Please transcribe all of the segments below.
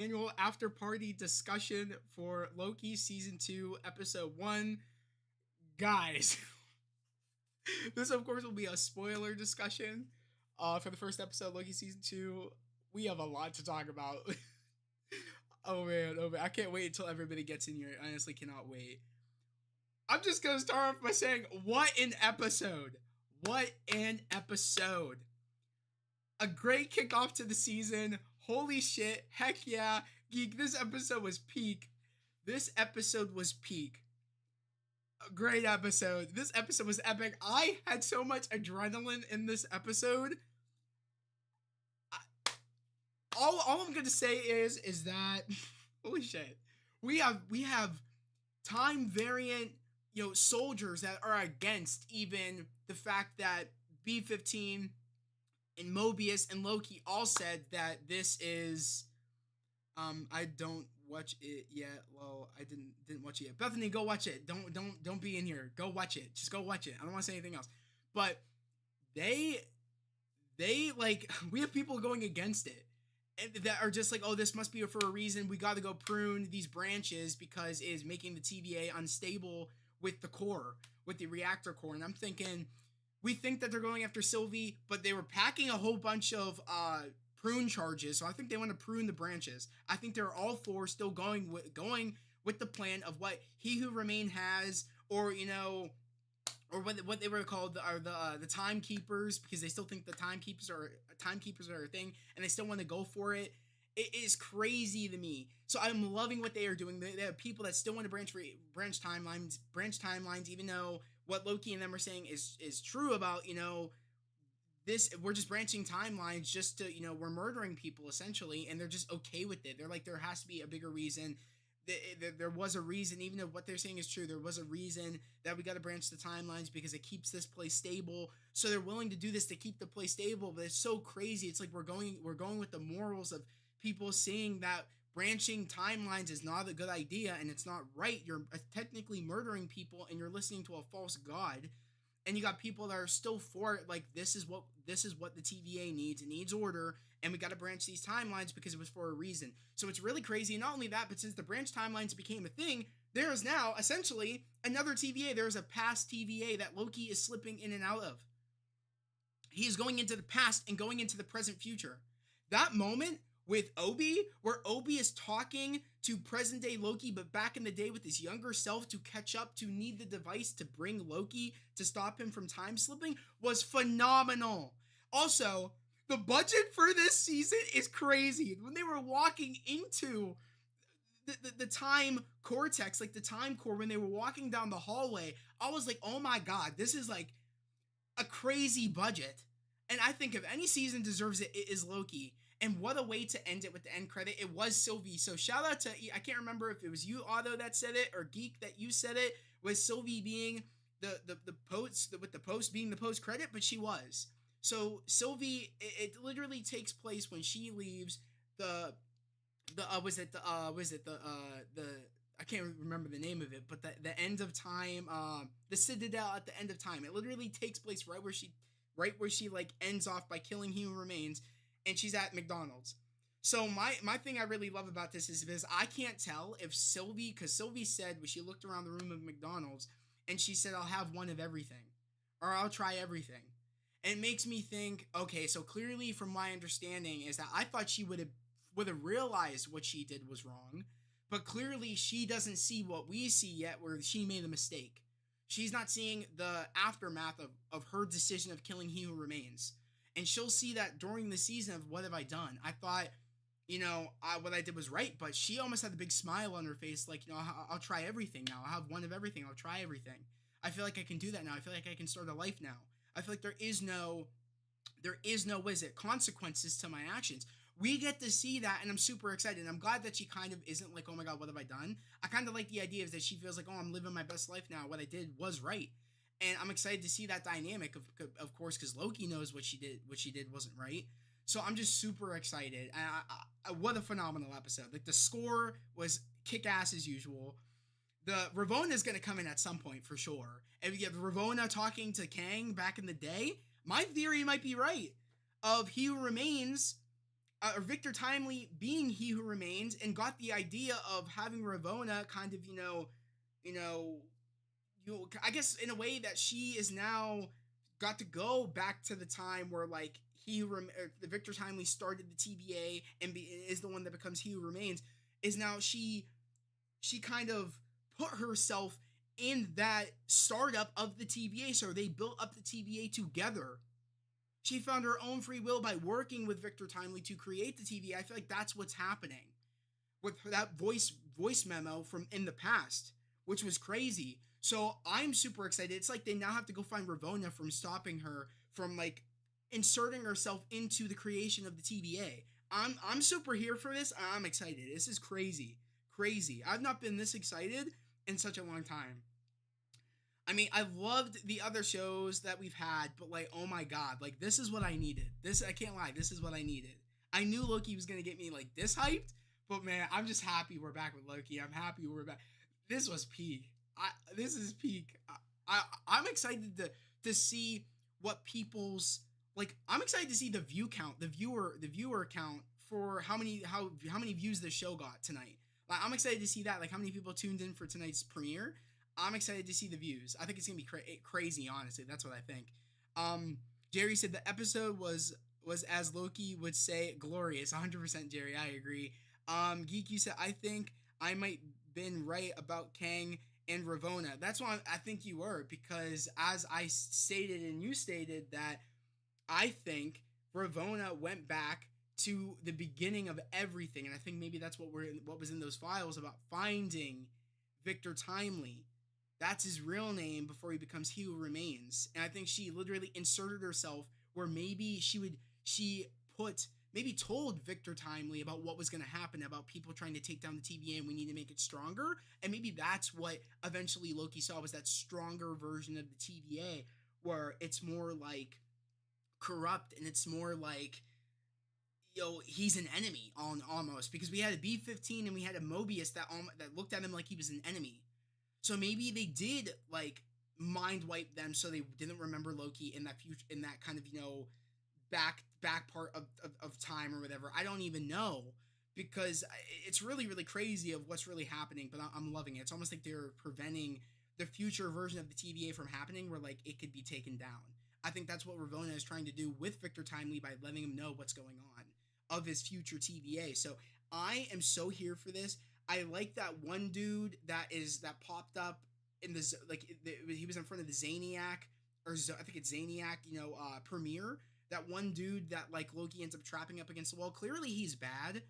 annual after party discussion for Loki season 2, episode 1. Guys, this of course will be a spoiler discussion for the first episode of Loki season 2. We have a lot to talk about. Oh man, I can't wait until everybody gets in here. I honestly cannot wait. I'm just gonna start off by saying, what an episode! What an episode! A great kickoff to the season. Holy shit. Heck yeah. Geek, this episode was peak. This episode was peak. A great episode. This episode was epic. I had so much adrenaline in this episode. All I'm gonna say is that holy shit. We have time variant, soldiers that are against even the fact that B-15 and Mobius and Loki all said that this is I don't watch it yet. Well, I didn't watch it yet. Bethany, go watch it. Don't be in here. Go watch it. Just go watch it. I don't want to say anything else. But they like we have people going against it. And that are just like, oh, this must be for a reason. We got to go prune these branches because it is making the TVA unstable with the core, with the reactor core. And I'm thinking, we think that they're going after Sylvie, but they were packing a whole bunch of prune charges. So I think they want to prune the branches. I think they're all four still going with the plan of what He Who Remain has, or or what they were called are the timekeepers, because they still think the timekeepers are a thing, and they still want to go for it. It is crazy to me. So I'm loving what they are doing. They have people that still want to branch timelines, even though what Loki and them are saying is true about this. We're just branching timelines just to we're murdering people essentially, and they're just okay with it. They're like, there has to be a bigger reason. There was a reason, even if what they're saying is true, there was a reason that we got to branch the timelines because it keeps this place stable. So they're willing to do this to keep the place stable, but it's so crazy. It's like we're going with the morals of people saying that branching timelines is not a good idea and it's not right. You're technically murdering people and you're listening to a false god. And you got people that are still for it, like this is what the TVA needs. It needs order, and we got to branch these timelines because it was for a reason. So it's really crazy. And not only that, but since the branch timelines became a thing, there is now essentially another TVA. There is a past TVA that Loki is slipping in and out of. He is going into the past and going into the present future. That moment with Obi, where Obi is talking to present day Loki, but back in the day with his younger self to catch up, to need the device to bring Loki to stop him from time slipping, was phenomenal. Also, the budget for this season is crazy. When they were walking into the time cortex, like the time core, when they were walking down the hallway, I was like, oh my god, this is like a crazy budget. And I think if any season deserves it, it is Loki. And what a way to end it with the end credit. It was Sylvie. So shout out to, I can't remember if it was you, Otto, that said it, or Geek that you said it, was Sylvie being the post, with the post being the post credit, but she was. So Sylvie, it literally takes place when she leaves the I can't remember the name of it, but the end of time, the Citadel at the end of time. It literally takes place right where she like ends off by killing He Who Remains, and she's at McDonald's. So my thing I really love about this is because I can't tell if Sylvie, because Sylvie said when she looked around the room of McDonald's and she said, I'll have one of everything, or I'll try everything. And it makes me think, okay, so clearly from my understanding is that I thought she would have realized what she did was wrong, but clearly she doesn't see what we see yet, where she made a mistake. She's not seeing the aftermath of her decision of killing He Who Remains. And she'll see that during the season of what have I done? I thought, what I did was right, but she almost had a big smile on her face, like, I'll try everything now. I'll have one of everything. I'll try everything. I feel like I can do that now. I feel like I can start a life now. I feel like there is no, what is it, consequences to my actions. We get to see that, and I'm super excited. And I'm glad that she kind of isn't like, oh my god, what have I done? I kind of like the idea is that she feels like, oh, I'm living my best life now. What I did was right. And I'm excited to see that dynamic, of course, because Loki knows what she did wasn't right. So I'm just super excited. What a phenomenal episode. Like, the score was kick-ass as usual. The Ravonna is going to come in at some point for sure. And we get Ravonna talking to Kang back in the day. My theory might be right. Of He Who Remains or Victor Timely being He Who Remains, and got the idea of having Ravonna kind of, you know, I guess in a way that she is now got to go back to the time where like the Victor Timely started the TVA and is the one that becomes He Who Remains. Is now she kind of put herself in that startup of the TVA, so they built up the TVA together. She found her own free will by working with Victor Timely to create the TVA. I feel like that's what's happening with that voice memo from in the past, which was crazy. So I'm super excited. It's like they now have to go find Ravonna from stopping her from like inserting herself into the creation of the TVA. I'm super here for this. I'm excited. This is crazy. Crazy. I've not been this excited in such a long time. I mean, I've loved the other shows that we've had, but like, oh my god, like this is what I needed. This I can't lie, this is what I needed. I knew Loki was gonna get me like this hyped, but man, I'm just happy we're back with Loki. I'm happy we're back. This was peak. This is peak. I'm excited to see what people's like. I'm excited to see the view count, the viewer count for how many views the show got tonight. Like, I'm excited to see that. Like how many people tuned in for tonight's premiere. I'm excited to see the views. I think it's gonna be crazy. Honestly, that's what I think. Jerry said the episode was as Loki would say, glorious. 100% Jerry. I agree. Geek, you said I think I might been right about Kang and Ravonna. That's why I think you were, because as I stated and you stated that I think Ravonna went back to the beginning of everything, and I think maybe that's what was in those files about finding Victor Timely. That's his real name before he becomes He Who Remains. And I think she literally inserted herself where maybe she told Victor Timely about what was going to happen, about people trying to take down the TVA and we need to make it stronger. And maybe that's what eventually Loki saw, was that stronger version of the TVA where it's more like corrupt and it's more like, he's an enemy almost, because we had a B-15 and we had a Mobius that looked at him like he was an enemy. So maybe they did like mind wipe them so they didn't remember Loki in that future, in that kind of, back part of time or whatever. I don't even know, because it's really, really crazy of what's really happening, but I'm loving it. It's almost like they're preventing the future version of the TVA from happening where like it could be taken down. I think that's what Ravonna is trying to do with Victor Timely by letting him know what's going on of his future TVA. So I am so here for this. I like that one dude that popped up in the he was in front of the Zaniac, or I think it's Zaniac, premiere. That one dude that like Loki ends up trapping up against the wall. Clearly he's bad,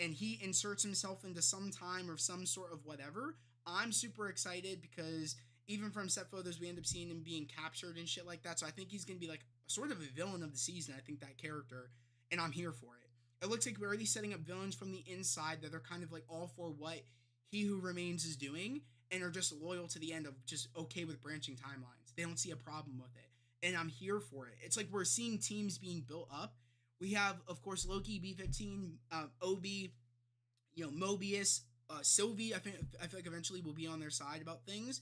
and he inserts himself into some time or some sort of whatever. I'm super excited because even from set photos we end up seeing him being captured and shit like that. So I think he's gonna be like sort of a villain of the season. I think that character, and I'm here for it. It looks like we're already setting up villains from the inside that are kind of like all for what He Who Remains is doing and are just loyal to the end, of just okay with branching timelines. They don't see a problem with it. And I'm here for it. It's like we're seeing teams being built up. We have, of course, Loki, B-15, Obi, Mobius, Sylvie. I feel like eventually we'll be on their side about things.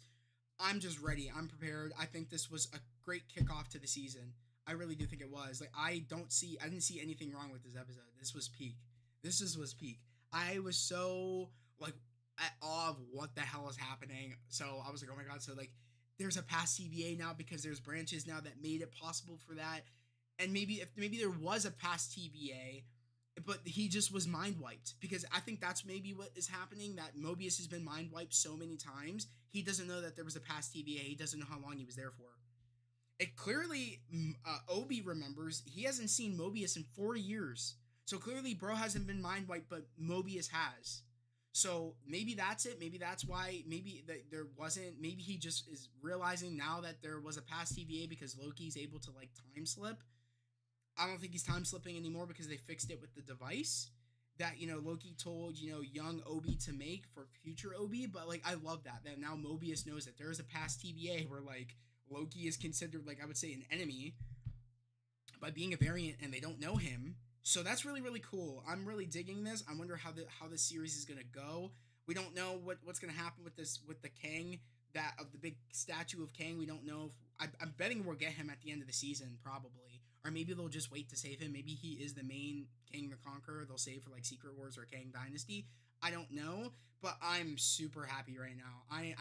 I'm just ready. I'm prepared. I think this was a great kickoff to the season. I really do think it was. Like, I didn't see anything wrong with this episode. This was peak. This was peak. I was so, like, at awe of what the hell is happening. So I was like, oh my god. So, like, there's a past TVA now because there's branches now that made it possible for that. And maybe there was a past TVA, but he just was mind wiped, because I think that's maybe what is happening, that Mobius has been mind wiped so many times. He doesn't know that there was a past TVA. He doesn't know how long he was there for. It clearly, Obi remembers. He hasn't seen Mobius in 4 years. So clearly, bro hasn't been mind wiped, but Mobius has. So maybe that's it. Maybe that's why. Maybe there wasn't. Maybe he just is realizing now that there was a past TVA because Loki's able to like time slip. I don't think he's time slipping anymore because they fixed it with the device that, Loki told, young Obi to make for future Obi. But like, I love that now Mobius knows that there is a past TVA where like Loki is considered, like, I would say, an enemy by being a variant, and they don't know him. So that's really, really cool. I'm really digging this. I wonder how the series is gonna go. We don't know what's gonna happen with the Kang, of the big statue of Kang. We don't know if I'm betting we'll get him at the end of the season, probably, or maybe they'll just wait to save him. Maybe he is the main King the Conqueror. They'll save for like Secret Wars or Kang Dynasty. I don't know, but I'm super happy right now. I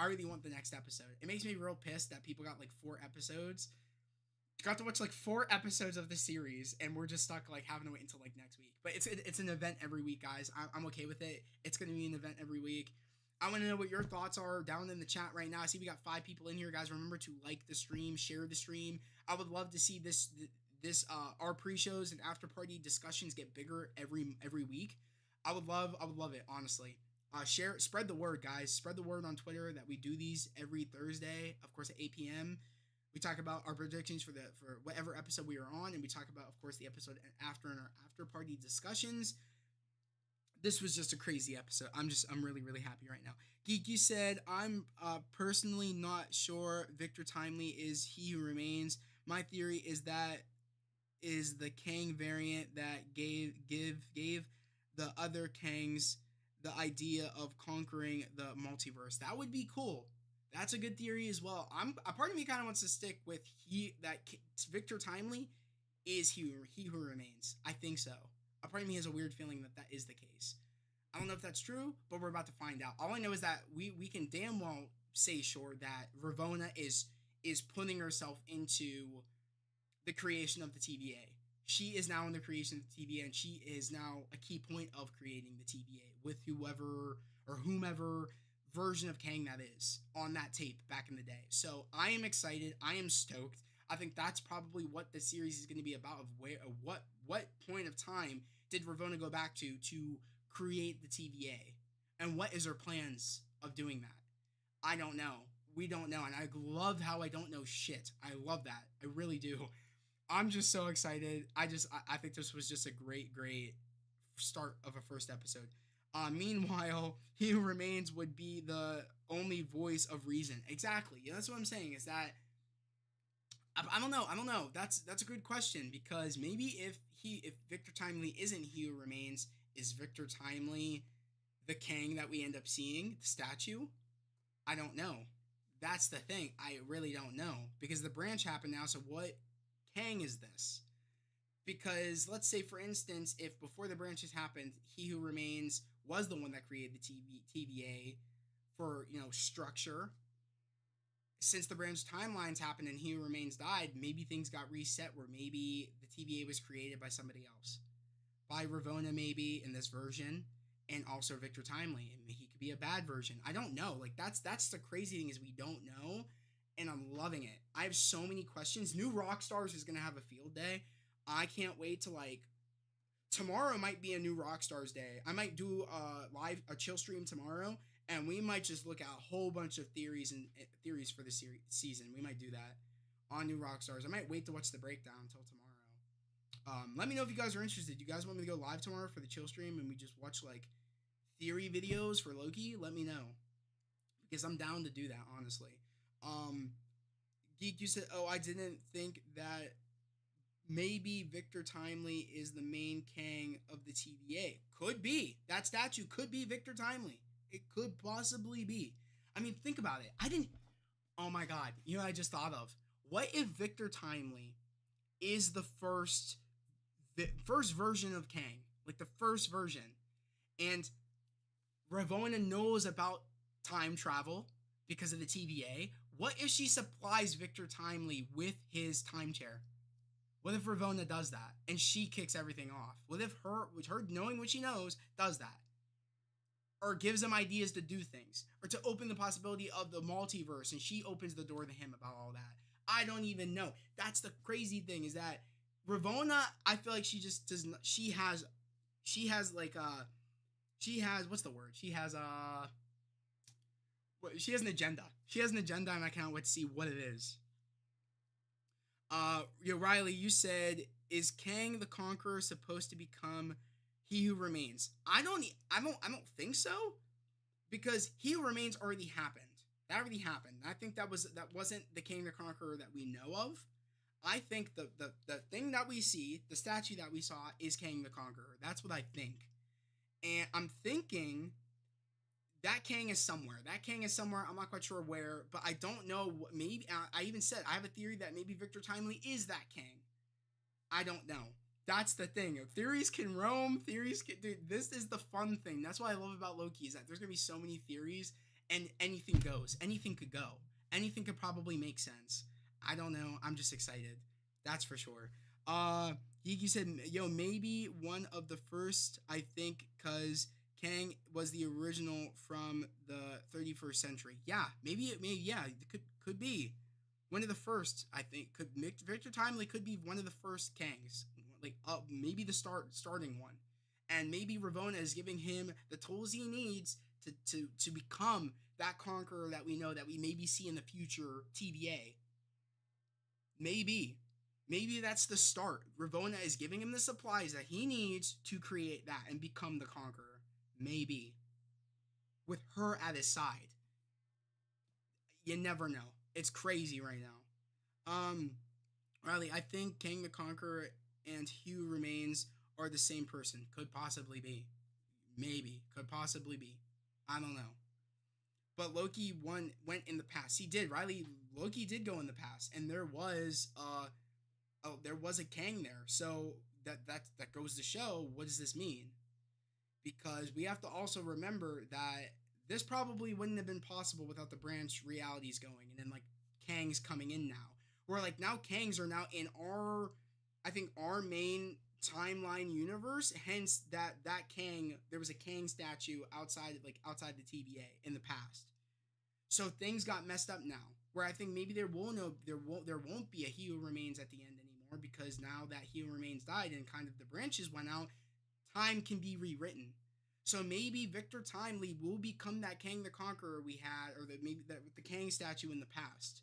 really want the next episode. It makes me real pissed that people got like 4 episodes. Got to watch like 4 episodes of the series, and we're just stuck like having to wait until like next week. But it's an event every week, guys. I'm okay with it. It's gonna be an event every week. I want to know what your thoughts are down in the chat right now. I see we got 5 people in here, guys. Remember to like the stream, share the stream. I would love to see this our pre-shows and after party discussions get bigger every week. I would love it, honestly. Spread the word, guys. Spread the word on Twitter that we do these every Thursday, of course, at 8 p.m. We talk about our predictions for whatever episode we are on, and we talk about, of course, the episode after in our after party discussions. This was just a crazy episode. I'm really, really happy right now. Geeky said, I'm personally not sure Victor Timely is He Who Remains. My theory is that is the Kang variant that gave the other Kangs the idea of conquering the multiverse. That would be cool. That's a good theory as well. A part of me kind of wants to stick with Victor Timely is He Who Remains. I think so. A part of me has a weird feeling that is the case. I don't know if that's true, but we're about to find out. All I know is that we can damn well say sure that Ravonna is putting herself into the creation of the TVA. She is now in the creation of the TVA, and she is now a key point of creating the TVA with whomever version of Kang that is on that tape back in the day. So I am excited. I am stoked. I think that's probably what the series is going to be about. Of what point of time did Ravonna go back to create the TVA, and what is her plans of doing that? I don't know. We don't know, and I love how I don't know shit. I love that. I really do. I'm just so excited. I think this was just a great start of a first episode. Meanwhile, He Who Remains would be the only voice of reason. Exactly. Yeah, that's what I'm saying. Is that I don't know. That's a good question, because maybe if Victor Timely isn't He Who Remains, is Victor Timely the Kang that we end up seeing, the statue? I don't know. That's the thing. I really don't know, because the branch happened now. So what Kang is this? Because let's say, for instance, if before the branches happened, He Who Remains was the one that created the TVA for, structure. Since the branch timelines happened and He Who Remains died, maybe things got reset, where maybe the TVA was created by somebody else. By Ravonna, maybe, in this version, and also Victor Timely. And he could be a bad version. I don't know. Like, that's the crazy thing, is we don't know, and I'm loving it. I have so many questions. New Rockstars is going to have a field day. I can't wait to, tomorrow might be a new Rockstars day. I might do a chill stream tomorrow, and we might just look at a whole bunch of theories for the season. We might do that on New Rockstars. I might wait to watch the breakdown until tomorrow. Let me know if you guys are interested. You guys want me to go live tomorrow for the chill stream and we just watch theory videos for Loki? Let me know, because I'm down to do that, honestly. Geek, you said, I didn't think that maybe Victor Timely is the main Kang of the TVA. Could be. That statue could be Victor Timely. It could possibly be. I mean, think about it. Oh my God. You know what I just thought of? What if Victor Timely is the first version of Kang? Like the first version. And Ravonna knows about time travel because of the TVA. What if she supplies Victor Timely with his time chair? What if Ravonna does that and she kicks everything off? What if her knowing what she knows, does that? Or gives him ideas to do things, or to open the possibility of the multiverse, and she opens the door to him about all that. I don't even know. That's the crazy thing, is that Ravonna, I feel like she just does not, she has what's the word? She has an agenda. She has an agenda, and I can't wait to see what it is. Riley, you said, is Kang the Conqueror supposed to become He Who Remains? I don't think so, because He Who Remains already happened. That already happened. I think that wasn't the Kang the Conqueror that we know of. I think the thing that we see, the statue that we saw, is Kang the Conqueror. That's what I think. And I'm thinking that Kang is somewhere. I'm not quite sure where, but I don't know. Maybe I even said I have a theory that maybe Victor Timely is that Kang. I don't know. That's the thing. Theories can roam. Theories can. Dude, this is the fun thing. That's what I love about Loki is that there's gonna be so many theories, and anything goes. Anything could go. Anything could probably make sense. I don't know. I'm just excited. That's for sure. Uh, Geeky said, "Yo, maybe one of the first. I think, cause Kang was the original from the 31st century. Yeah, maybe it may. Yeah, it could be one of the first. I think could Victor Timely could be one of the first Kangs, like maybe the starting one, and maybe Ravonna is giving him the tools he needs to become that conqueror that we know that we maybe see in the future TVA. Maybe. Maybe that's the start. Ravonna is giving him the supplies that he needs to create that and become the conqueror. Maybe. With her at his side. You never know. It's crazy right now. Riley, I think Kang the Conqueror and Hugh Remains are the same person. Could possibly be. Maybe. Could possibly be. I don't know. But Loki went in the past. He did. Riley, Loki did go in the past. And there was a Kang there. So that goes to show, what does this mean? Because we have to also remember that this probably wouldn't have been possible without the branch realities going, and then like Kangs coming in now. Where like now Kangs are now in I think our main timeline universe. Hence that Kang, there was a Kang statue outside the TVA in the past. So things got messed up now. Where I think maybe there won't be a He Who Remains at the end anymore, because now that He Who Remains died and kind of the branches went out, time can be rewritten. So maybe Victor Timely will become that Kang the Conqueror we had, or maybe that with the Kang statue in the past.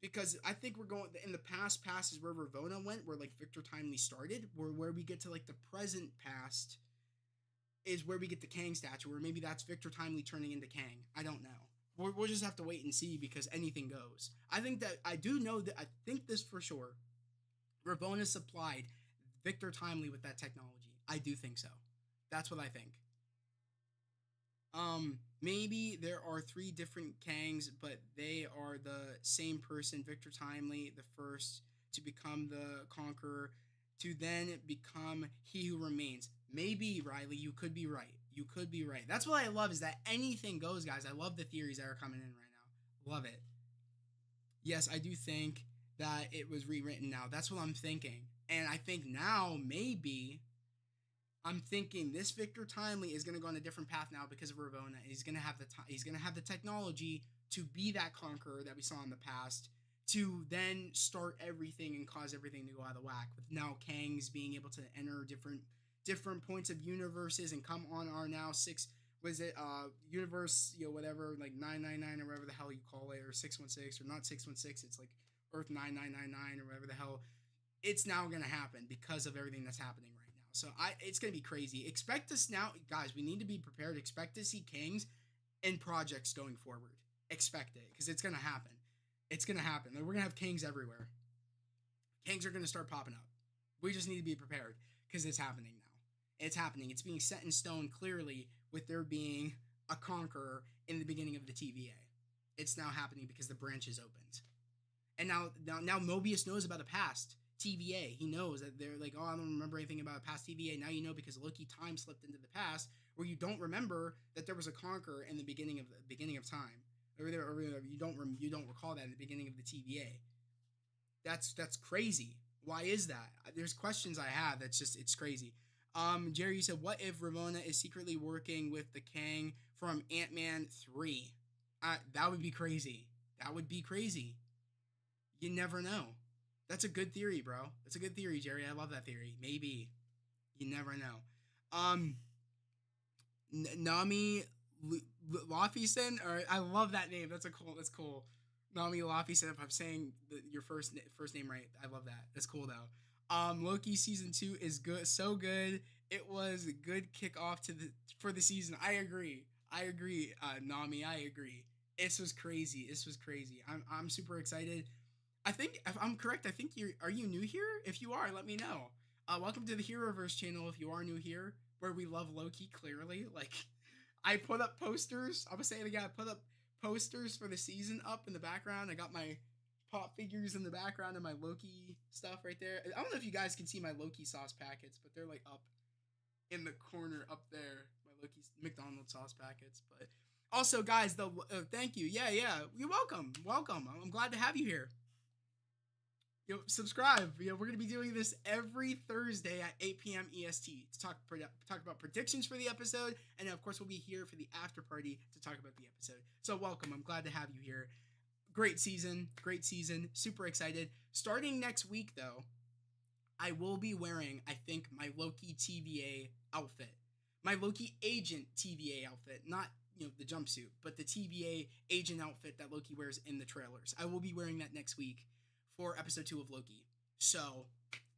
Because I think we're going in the past. Past is where Ravonna went, where like Victor Timely started. Where we get to like the present past is where we get the Kang statue, or maybe that's Victor Timely turning into Kang. I don't know. We'll just have to wait and see, because anything goes. I think that I do know that I think this for sure. Ravonna supplied Victor Timely with that technology. I do think so. That's what I think. Maybe there are three different Kangs, but they are the same person. Victor Timely, the first to become the Conqueror, to then become He Who Remains. Maybe, Riley, you could be right. You could be right. That's what I love, is that anything goes, guys. I love the theories that are coming in right now. Love it. Yes, I do think that it was rewritten now. That's what I'm thinking. And I think now, maybe, I'm thinking this Victor Timely is going to go on a different path now because of Ravonna. He's going to have the technology to be that conqueror that we saw in the past, to then start everything and cause everything to go out of whack. With now Kangs being able to enter different points of universes and come on our now universe, whatever, like 999 or whatever the hell you call it, or 616, or not 616, it's like Earth 9999 or whatever the hell. It's now going to happen because of everything that's happening right now. So it's going to be crazy. Expect us now, guys, we need to be prepared. Expect to see Kangs in projects going forward. Expect it, because it's going to happen. It's going to happen. We're going to have Kangs everywhere. Kangs are going to start popping up. We just need to be prepared, because it's happening now. It's happening. It's being set in stone clearly, with there being a conqueror in the beginning of the TVA. It's now happening because the branch is opened. And now Mobius knows about the past TVA. He knows that they're like, oh, I don't remember anything about past TVA. Now you know, because Loki time slipped into the past, where you don't remember that there was a conqueror in the beginning of time. Or you don't recall that in the beginning of the TVA. That's crazy. Why is that? There's questions I have. It's crazy. Jerry, you said, what if Ravonna is secretly working with the Kang from Ant-Man 3? That would be crazy. That would be crazy. You never know. That's a good theory, bro. That's a good theory, Jerry. I love that theory. Maybe. You never know. Nami Lafison, or I love that name. That's cool. Nami Lafison, if I'm saying your first name right. I love that. That's cool though. Loki season 2 is good. So good. It was a good kickoff for the season. I agree. Nami, I agree. This was crazy. I'm super excited. I think, if I'm correct, are you new here? If you are, let me know. Welcome to the Heroverse channel if you are new here, where we love Loki, clearly. Like, I put up posters. I'm gonna say it again. I put up posters for the season up in the background. I got my pop figures in the background of my Loki stuff right there. I don't know if you guys can see my Loki sauce packets, but they're like up in the corner up there. My Loki McDonald's sauce packets. But also, guys, thank you. Yeah, you're welcome. Welcome. I'm glad to have you here. Subscribe. We're gonna be doing this every Thursday at 8 p.m. EST to talk about predictions for the episode, and of course we'll be here for the after party to talk about the episode. So welcome. I'm glad to have you here. Great season. Super excited. Starting next week, though, I will be wearing, I think, my Loki TVA outfit, my Loki agent TVA outfit, not the jumpsuit, but the TVA agent outfit that Loki wears in the trailers. I will be wearing that next week for episode 2 of Loki. So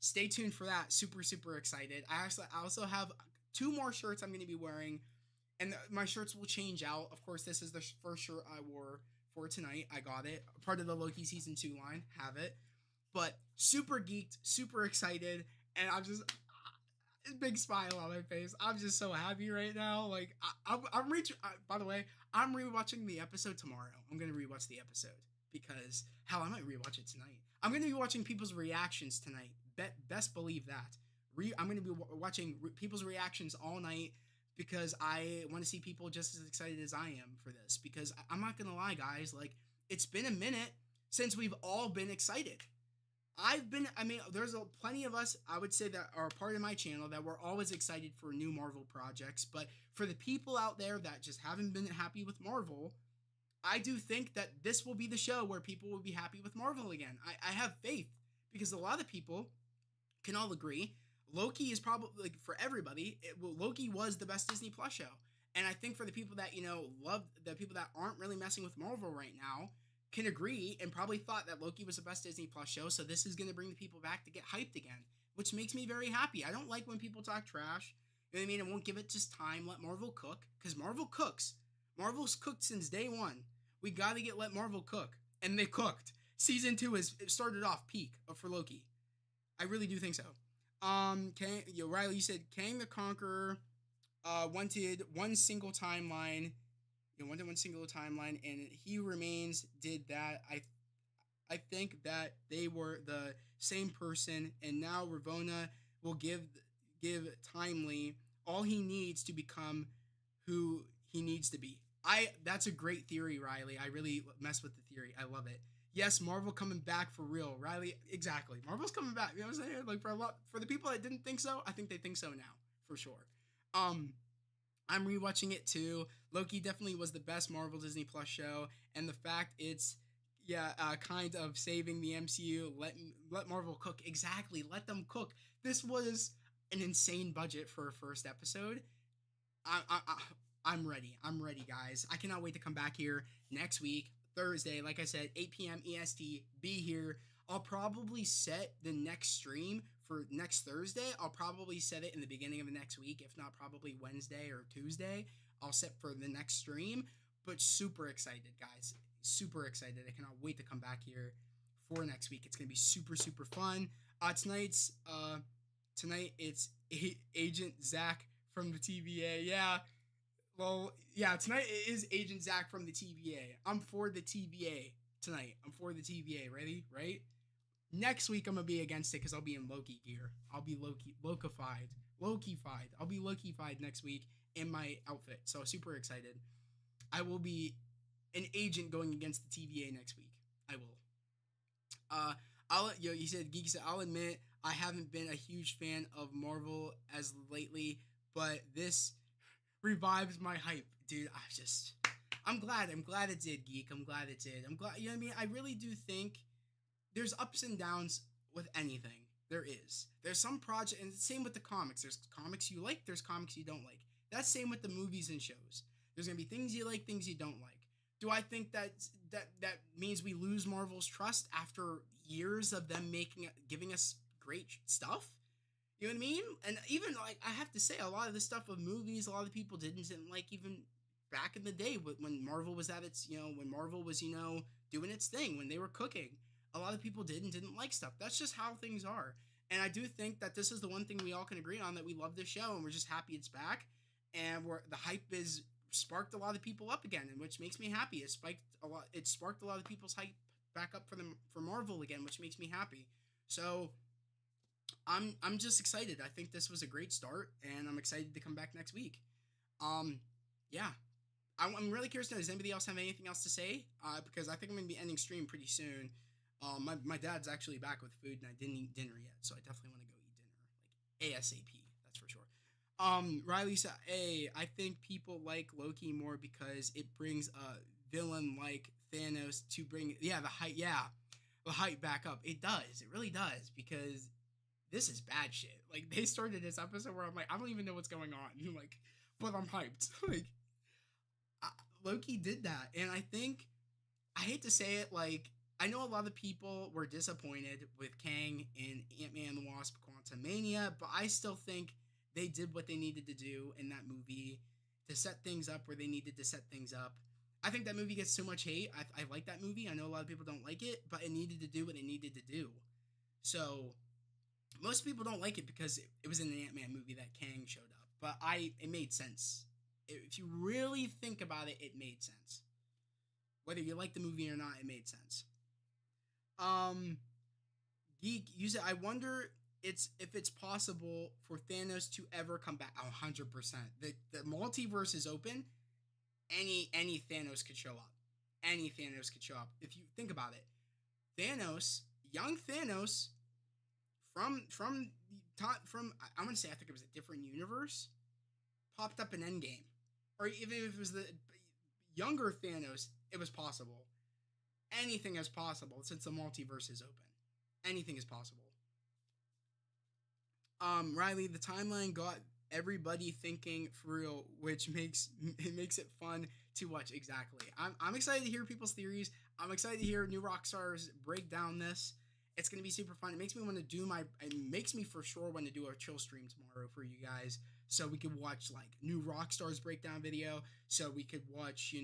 stay tuned for that. Super excited. I also have 2 more shirts I'm going to be wearing, and my shirts will change out. Of course, this is the first shirt I wore for tonight. I got it. Part of the Loki season 2 line. Have it. But super geeked, super excited, and I'm just big smile on my face. I'm just so happy right now. Like by the way, I'm rewatching the episode tomorrow. I'm gonna rewatch the episode because hell, I might rewatch it tonight. I'm gonna be watching people's reactions tonight. Best believe that. I'm gonna be watching people's reactions all night because I want to see people just as excited as I am for this. Because I'm not gonna lie, guys. Like, it's been a minute since we've all been excited. There's plenty of us, I would say, that are part of my channel that we're always excited for new Marvel projects. But for the people out there that just haven't been happy with Marvel, I do think that this will be the show where people will be happy with Marvel again. I have faith because a lot of people can all agree Loki is probably, like, for everybody, Loki was the best Disney Plus show. And I think for the people that, love, the people that aren't really messing with Marvel right now, can agree and probably thought that Loki was the best Disney Plus show, so this is going to bring the people back to get hyped again, which makes me very happy. I don't like when people talk trash, you know what I mean? I won't give it just time, let Marvel cook, because Marvel cooks. Marvel's cooked since day one. We got to let Marvel cook, and they cooked. Season 2 has started off peak for Loki. I really do think so. Riley, you said Kang the Conqueror wanted one single timeline, and He Remains did that. I think that they were the same person, and now Ravonna will give Timely all he needs to become who he needs to be. That's a great theory, Riley. I really mess with the theory. I love it. Yes, Marvel coming back for real, Riley. Exactly, Marvel's coming back. You know what I'm saying? Like, for the people that didn't think so, I think they think so now for sure. I'm rewatching it too. Loki definitely was the best Marvel Disney Plus show, and the fact it's kind of saving the MCU. Let Marvel cook. Exactly, let them cook. This was an insane budget for a first episode. I'm ready. I'm ready, guys. I cannot wait to come back here next week, Thursday. Like I said, 8 p.m. EST. Be here. I'll probably set the next stream for next Thursday. I'll probably set it in the beginning of the next week, if not probably Wednesday or Tuesday. I'll set for the next stream. But super excited, guys. Super excited. I cannot wait to come back here for next week. It's gonna be super fun. Tonight it's Agent Zach from the TVA. Yeah. Well, yeah, tonight it is Agent Zach from the TVA. I'm for the TVA tonight. I'm for the TVA. Ready? Right? Next week, I'm going to be against it because I'll be in Loki gear. I'll be Lokified. I'll be Lokified next week in my outfit. So, super excited. I will be an agent going against the TVA next week. I will. He said, Geek said, I'll admit, I haven't been a huge fan of Marvel as lately, but this revives my hype, dude. I'm glad it did, Geek. I'm glad it did. I'm glad, you know what I mean? I really do think there's ups and downs with anything. There is. There's some project, and same with the comics. There's comics you like, there's comics you don't like. That's same with the movies and shows. There's gonna be things you like, things you don't like. Do I think that means we lose Marvel's trust after years of them giving us great stuff? You know what I mean? And even, like, I have to say, a lot of the stuff with movies, a lot of people didn't like, even back in the day when Marvel was at its, when Marvel was, doing its thing, when they were cooking. A lot of people didn't like stuff. That's just how things are. And I do think that this is the one thing we all can agree on, that we love this show and we're just happy it's back. And the hype is sparked a lot of people up again, and which makes me happy. It sparked a lot of people's hype back up for Marvel again, which makes me happy. So I'm just excited. I think this was a great start, and I'm excited to come back next week. Um, yeah, I'm really curious to know. Does anybody else have anything else to say? Because I think I'm gonna be ending stream pretty soon. My dad's actually back with food, and I didn't eat dinner yet, so I definitely want to go eat dinner, like ASAP. That's for sure. Riley said, "Hey, I think people like Loki more because it brings a villain like Thanos to bring the hype back up. It does. It really does because this is bad shit. Like they started this episode where I'm like, I don't even know what's going on. Like, but I'm hyped. like I, Loki did that, and I think I hate to say it, like I know a lot of people were disappointed with Kang in Ant-Man and the Wasp: Quantumania, but I still think they did what they needed to do in that movie to set things up where they needed to set things up. I think that movie gets so much hate. I like that movie. I know a lot of people don't like it, but it needed to do what it needed to do. So most people don't like it because it was in an Ant-Man movie that Kang showed up. But it made sense. If you really think about it, it made sense. Whether you like the movie or not, it made sense. Geek, you said, I wonder if it's possible for Thanos to ever come back. 100%. The multiverse is open. Any Thanos could show up. Any Thanos could show up. If you think about it, young Thanos, from I'm gonna say I think it was a different universe, popped up in Endgame, or even if it was the younger Thanos, it was possible. Anything is possible since the multiverse is open. Anything is possible. Riley, the timeline got everybody thinking for real, which makes it fun to watch. Exactly. I'm excited to hear people's theories. I'm excited to hear new rock stars break down this. It's gonna be super fun. It makes me want to do it makes me for sure want to do a chill stream tomorrow for you guys, so we could watch like new rock stars breakdown video. So we could watch,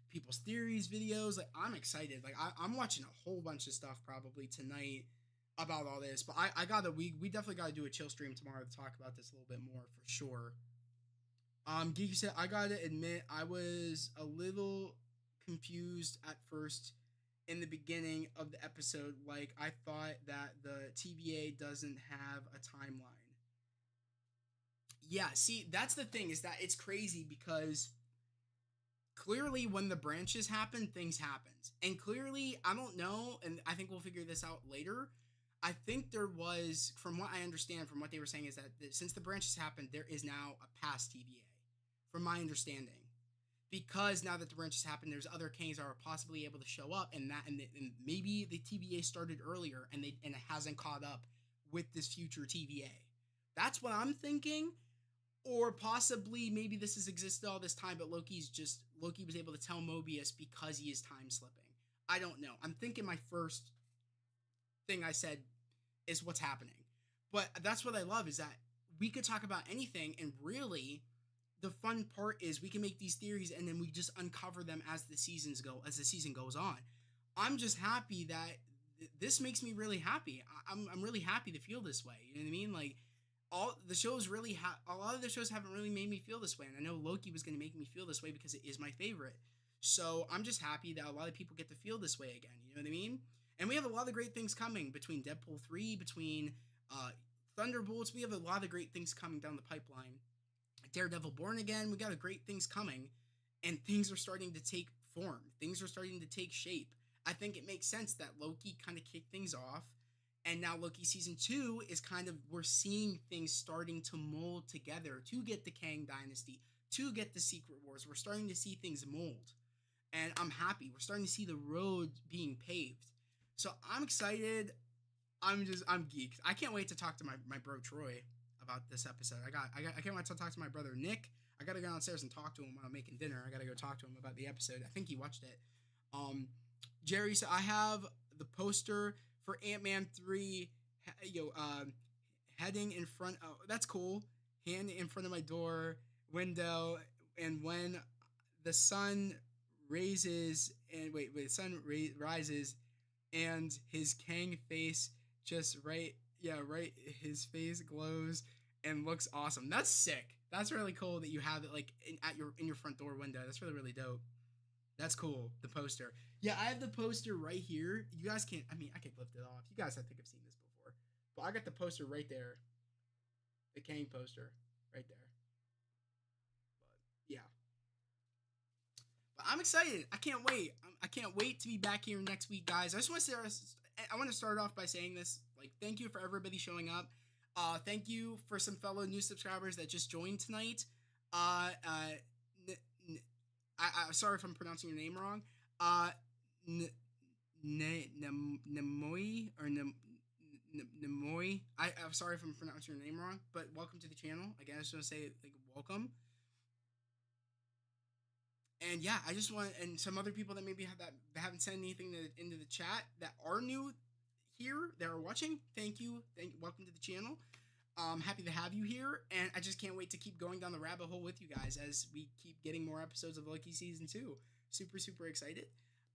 people's theories videos. Like I'm excited. Like I'm watching a whole bunch of stuff probably tonight about all this. But we definitely gotta do a chill stream tomorrow to talk about this a little bit more for sure. Geeky said, I gotta admit I was a little confused at first in the beginning of the episode. Like I thought that the TVA doesn't have a timeline. Yeah, see, that's the thing, is that it's crazy because clearly when the branches happen, things happens. And clearly, I don't know, and I think we'll figure this out later. I think there was, from what I understand, from what they were saying, is that since the branches happened, there is now a past TVA, from my understanding. Because now that the branches happened, there's other Kangs that are possibly able to show up, and maybe the TVA started earlier, and it hasn't caught up with this future TVA. That's what I'm thinking. Or possibly maybe this has existed all this time, but Loki was able to tell Mobius because he is time slipping. I don't know. I'm thinking my first thing I said is what's happening. But that's what I love, is that we could talk about anything, and really the fun part is we can make these theories and then we just uncover them as the season goes on. I'm just happy that this makes me really happy. I'm really happy to feel this way. You know what I mean? Like all the shows really a lot of the shows haven't really made me feel this way, and I know Loki was going to make me feel this way because it is my favorite. So I'm just happy that a lot of people get to feel this way again. You know what I mean? And we have a lot of great things coming between Deadpool 3, between Thunderbolts. We have a lot of great things coming down the pipeline. Daredevil Born Again, we got great things coming, and things are starting to take form. Things are starting to take shape. I think it makes sense that Loki kind of kicked things off, and now Loki season 2 is we're seeing things starting to mold together to get the Kang Dynasty, to get the Secret Wars. We're starting to see things mold, and I'm happy. We're starting to see the road being paved. So I'm excited. I'm geeked. I can't wait to talk to my bro Troy about this episode. I can't wait to talk to my brother Nick. I gotta go downstairs and talk to him while I'm making dinner. I gotta go talk to him about the episode. I think he watched it. Jerry said, I have the poster for Ant-Man 3 heading in front. Oh, that's cool. Hand in front of my door window, and when the sun rises and his Kang face just right, his face glows and looks awesome. That's sick. That's really cool that you have it like in your front door window. That's really, really dope. That's cool. The poster. Yeah, I have the poster right here. You guys can't. I mean, I could lift it off. You guys, I think, have seen this before. But I got the poster right there. The Kang poster right there. But yeah. But I'm excited. I can't wait. I can't wait to be back here next week, guys. I just want to say, I want to start off by saying this. Like, thank you for everybody showing up. Thank you for some fellow new subscribers that just joined tonight. N- n- sorry if I'm pronouncing your name wrong. N- Nemoi or Nemoi. I'm sorry if I'm pronouncing your name wrong, but welcome to the channel. Again, I just want to say like welcome. And yeah, I just want, and some other people that maybe haven't sent anything into the chat that are new here that are watching. Welcome to the channel. Happy to have you here, and I just can't wait to keep going down the rabbit hole with you guys as we keep getting more episodes of Loki season 2. Super excited.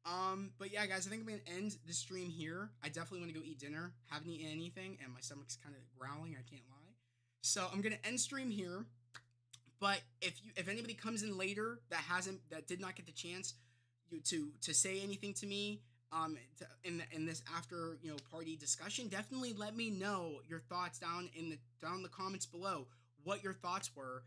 But yeah, guys, I think I'm gonna end the stream here. I definitely want to go eat dinner. Haven't eaten anything, and my stomach's kind of growling. I can't lie. So I'm gonna end stream here. But if anybody comes in later that did not get the chance to say anything to me in this after party discussion, definitely let me know your thoughts down in the comments below, what your thoughts were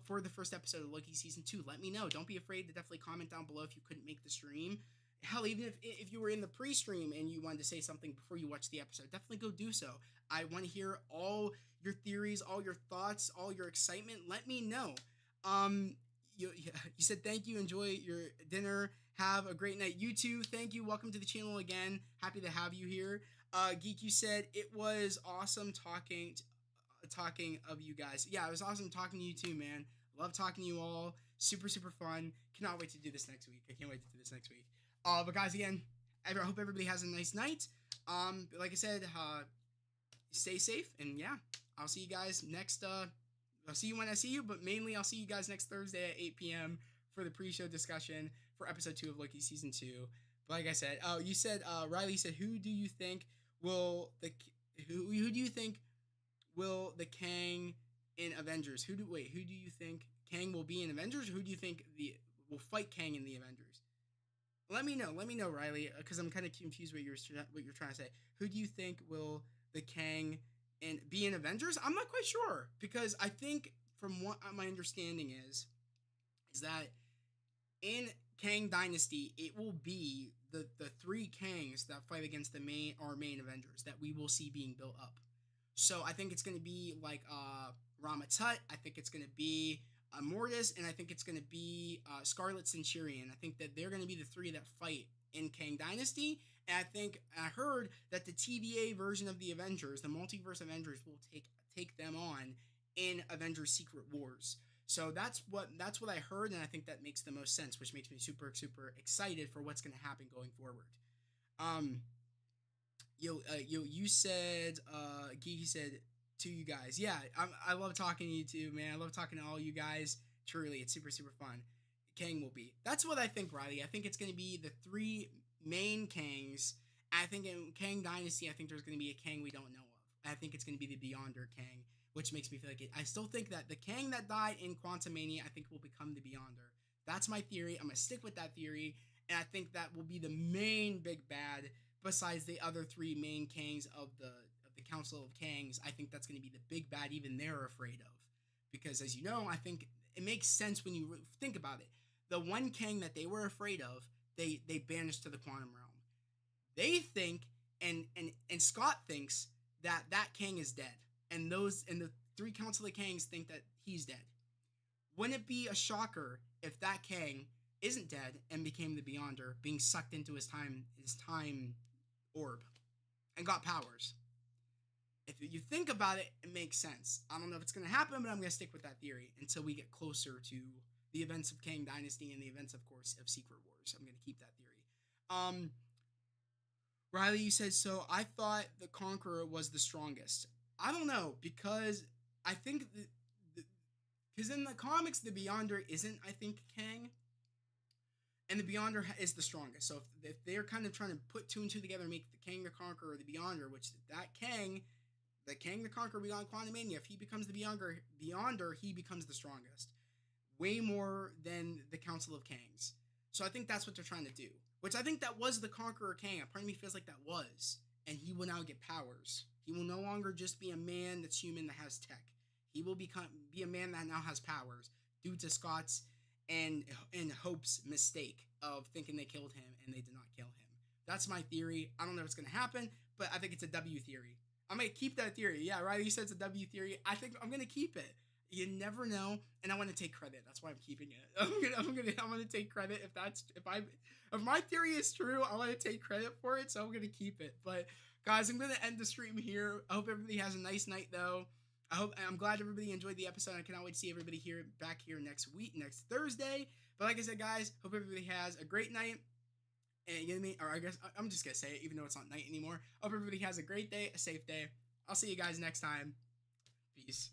for the first episode of Loki season 2. Let me know. Don't be afraid to definitely comment down below if you couldn't make the stream. Hell, even if you were in the pre-stream and you wanted to say something before you watch the episode, definitely go do so. I want to hear all your theories, all your thoughts, all your excitement. Let me know. You said thank you. Enjoy your dinner. Have a great night. You too. Thank you. Welcome to the channel again. Happy to have you here. Geek, you said it was awesome talking of you guys. Yeah, it was awesome talking to you too, man. Love talking to you all. Super fun. Cannot wait to do this next week. I can't wait to do this next week. But guys, again, I hope everybody has a nice night. Like I said, stay safe, and yeah, I'll see you guys next. I'll see you when I see you, but mainly I'll see you guys next Thursday at 8 p.m. for the pre-show discussion for episode 2 of Loki season 2. But like I said, you said Riley said, who do you think will the Kang in Avengers? Who do you think Kang will be in Avengers? Or who do you think will fight Kang in the Avengers? Let me know, Riley, because I'm kind of confused what you're trying to say. Who do you think will the Kang be in Avengers? I'm not quite sure, because I think from what my understanding is that in Kang Dynasty it will be the 3 Kangs that fight against our main Avengers that we will see being built up. So I think it's going to be like Rama Tut. I think it's going to be Mortis, and I think it's going to be Scarlet Centurion. I think that they're going to be the 3 that fight in Kang Dynasty. And I heard that the TVA version of the Avengers, the Multiverse Avengers, will take them on in Avengers Secret Wars. So that's what I heard, and I think that makes the most sense, which makes me super excited for what's going to happen going forward. You said, Geeky said to you guys, yeah, I love talking to you too, man. I love talking to all you guys. Truly, it's super fun. Kang will be. That's what I think, Riley. I think it's going to be the 3 main Kangs. I think in Kang Dynasty, I think there's going to be a Kang we don't know of. I think it's going to be the Beyonder Kang, which makes me feel like it. I still think that the Kang that died in Quantumania, I think will become the Beyonder. That's my theory. I'm going to stick with that theory, and I think that will be the main big bad besides the other 3 main Kangs of the Council of Kangs. I think that's going to be the big bad even they're afraid of. Because as you know, I think it makes sense when you think about it. The one Kang that they were afraid of, they banished to the quantum realm. They think, and Scott thinks that Kang is dead, and the 3 Council of Kangs think that he's dead. Wouldn't it be a shocker if that Kang isn't dead and became the Beyonder, being sucked into his time orb and got powers? If you think about it, it makes sense. I don't know if it's going to happen, but I'm going to stick with that theory until we get closer to the events of Kang Dynasty and the events, of course, of Secret Wars. I'm going to keep that theory. Riley, you said, so I thought the Conqueror was the strongest. I don't know, because I think because in the comics, the Beyonder isn't, I think, Kang. And the Beyonder is the strongest. So if they're kind of trying to put 2 and 2 together and make the Kang the Conqueror the Beyonder, which that Kang, the Kang the Conqueror beyond Quantumania, if he becomes the Beyonder, he becomes the strongest. Way more than the Council of Kangs. So I think that's what they're trying to do. Which I think that was the Conqueror Kang. Part of me feels like that was. And he will now get powers. He will no longer just be a man that's human that has tech. He will be a man that now has powers due to Scott's and Hope's mistake of thinking they killed him and they did not kill him. That's my theory. I don't know if it's going to happen, but I think it's a W theory. I'm going to keep that theory. Yeah, right? You said it's a W theory. I think I'm going to keep it. You never know, and I want to take credit. That's why I'm keeping it. I'm gonna take credit if my theory is true. I want to take credit for it, so I'm gonna keep it. But guys, I'm gonna end the stream here. I hope everybody has a nice night, though. I'm glad everybody enjoyed the episode. I cannot wait to see everybody back here next Thursday. But like I said, guys, hope everybody has a great night. And you know what I mean? Or I guess I'm just gonna say it, even though it's not night anymore. Hope everybody has a great day, a safe day. I'll see you guys next time. Peace.